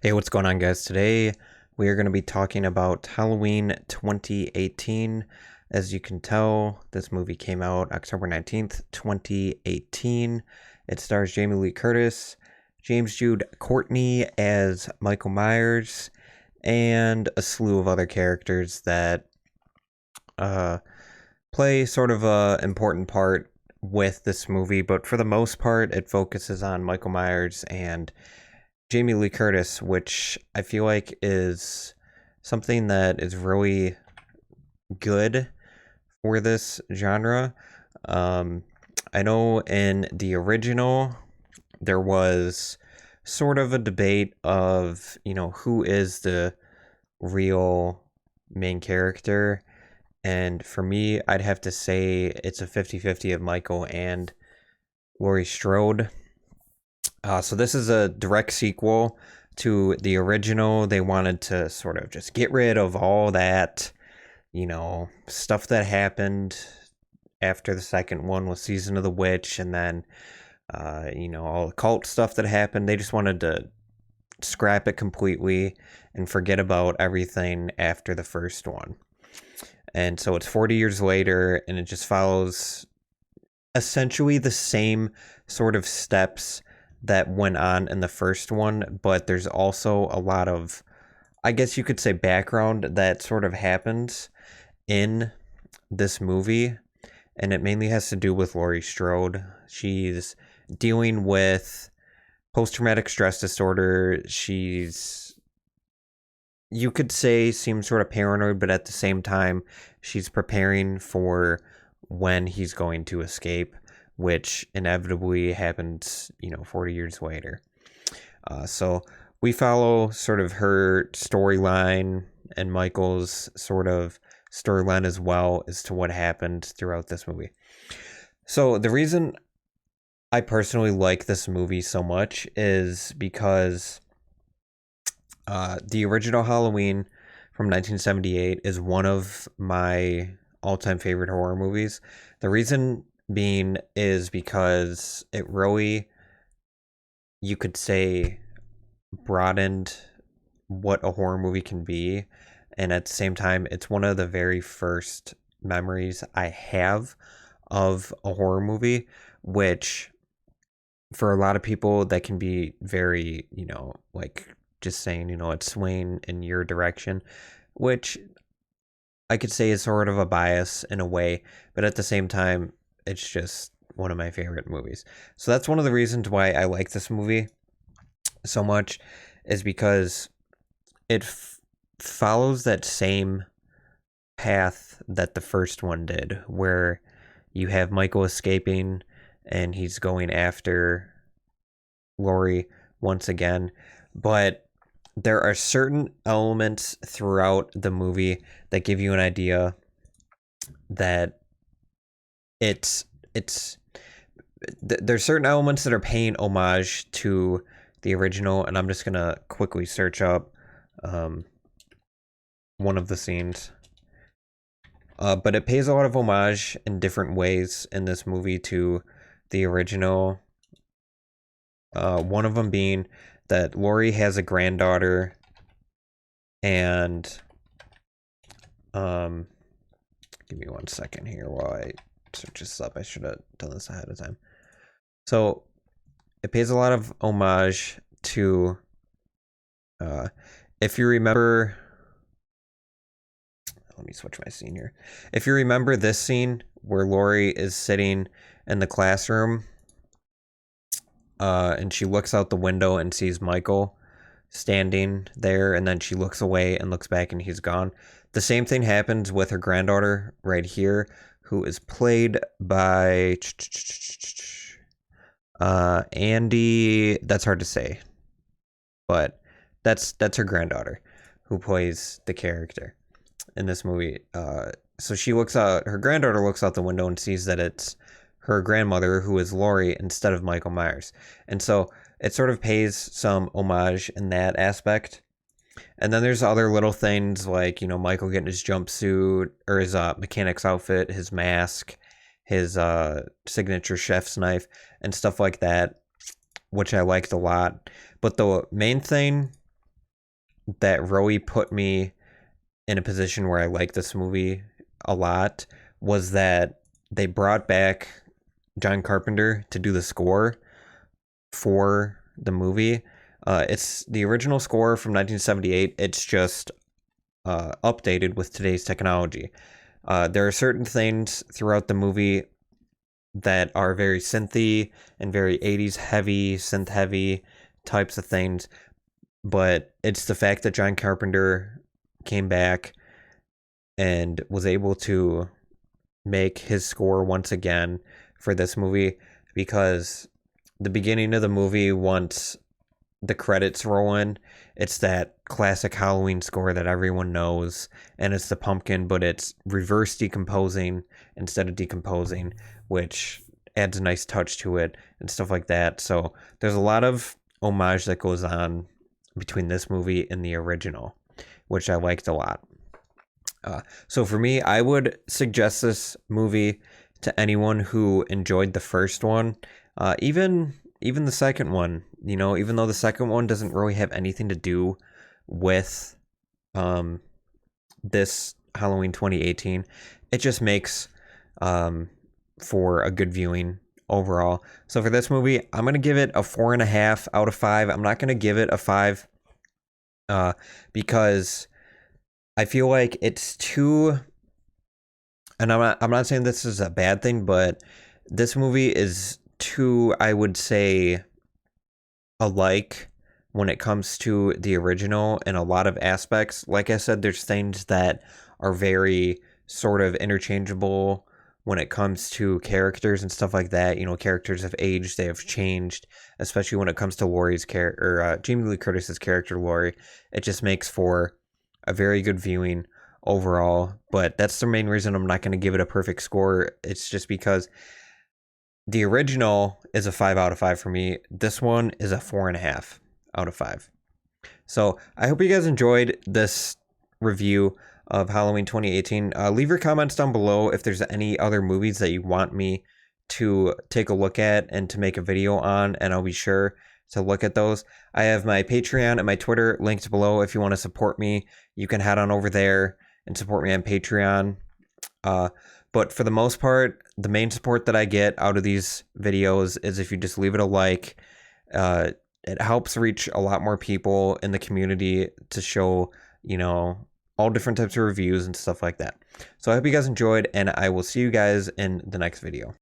Hey, what's going on, guys? Today we are going to be talking about Halloween 2018. As you can tell, this movie came out October 19th, 2018. It stars Jamie Lee Curtis, James Jude Courtney as Michael Myers, and a slew of other characters that uh, play sort of a important part with this movie. But for the most part, it focuses on Michael Myers and Jamie Lee Curtis, which I feel like is something that is really good for this genre. Um, I know in the original, there was sort of a debate of, who is the real main character. And for me, I'd have to say it's a 50-50 of Michael and Laurie Strode. So this is a direct sequel to the original. They wanted to sort of just get rid of all that, stuff that happened after the second one was Season of the Witch, and then, all the cult stuff that happened. They just wanted to scrap it completely and forget about everything after the first one. And so it's 40 years later, and it just follows essentially the same sort of steps that went on in the first one, but there's also a lot of, I guess you could say, background that sort of happens in this movie, and it mainly has to do with Laurie Strode. She's dealing with post-traumatic stress disorder. She's, you could say, seems sort of paranoid, but at the same time, she's preparing for when he's going to escape, which inevitably happens, 40 years later. So we follow sort of her storyline and Michael's sort of storyline as well as to what happened throughout this movie. So the reason I personally like this movie so much is because the original Halloween from 1978 is one of my all-time favorite horror movies. The reason being is because it really, you could say, broadened what a horror movie can be. And at the same time, it's one of the very first memories I have of a horror movie, which for a lot of people, that can be very, like just saying, it's swaying in your direction, which I could say is sort of a bias in a way, but at the same time, it's just one of my favorite movies. So that's one of the reasons why I like this movie so much, is because it follows that same path that the first one did, where you have Michael escaping and he's going after Laurie once again. But there are certain elements throughout the movie that give you an idea that it's there's certain elements that are paying homage to the original, and I'm just gonna quickly search up um, one of the scenes. But it pays a lot of homage in different ways in this movie to the original. One of them being that Laurie has a granddaughter, and um, give me 1 second here while I search this up. I should have done this ahead of time. So it pays a lot of homage to, if you remember, let me switch my scene here. If you remember this scene where Laurie is sitting in the classroom, and she looks out the window and sees Michael standing there, and then she looks away and looks back and he's gone. The same thing happens with her granddaughter right here, who is played by Andy. That's hard to say, but that's her granddaughter who plays the character in this movie. So she looks out. Her granddaughter looks out the window and sees that it's her grandmother, who is Laurie, instead of Michael Myers, and so it sort of pays some homage in that aspect. And then there's other little things like, Michael getting his jumpsuit or his mechanic's outfit, his mask, his signature chef's knife, and stuff like that. which I liked a lot. But the main thing that really put me in a position where I like this movie a lot was that they brought back John Carpenter to do the score for the movie. It's the original score from 1978. It's just updated with today's technology. There are certain things throughout the movie that are very synthy and very 80s heavy, synth heavy types of things, but it's the fact that John Carpenter came back and was able to make his score once again for this movie, because the beginning of the movie, once the credits roll in, it's that classic Halloween score that everyone knows, and it's the pumpkin, but it's reverse decomposing instead of decomposing, which adds a nice touch to it and stuff like that. So there's a lot of homage that goes on between this movie and the original, which I liked a lot. So for me, I would suggest this movie to anyone who enjoyed the first one, even the second one. You know, even though the second one doesn't really have anything to do with this Halloween 2018, it just makes for a good viewing overall. So for this movie, I'm gonna give it a 4.5 out of 5. I'm not gonna give it a 5 because I feel like it's too, and I'm not saying this is a bad thing, but this movie is too, I would say, alike when it comes to the original in a lot of aspects. Like I said, there's things that are very sort of interchangeable when it comes to characters and stuff like that. You know, characters have aged, they have changed, especially when it comes to Laurie's character, or Jamie Lee Curtis's character, Laurie. It just makes for a very good viewing overall, but that's the main reason I'm not going to give it a perfect score. It's just because the original is a 5 out of 5 for me. This one is a 4.5 out of 5. So I hope you guys enjoyed this review of Halloween 2018. Leave your comments down below if there's any other movies that you want me to take a look at and to make a video on, and I'll be sure to look at those. I have my Patreon and my Twitter linked below. If you want to support me, you can head on over there and support me on Patreon. But for the most part, the main support that I get out of these videos is if you just leave it a like. It helps reach a lot more people in the community to show, you know, all different types of reviews and stuff like that. So I hope you guys enjoyed, and I will see you guys in the next video.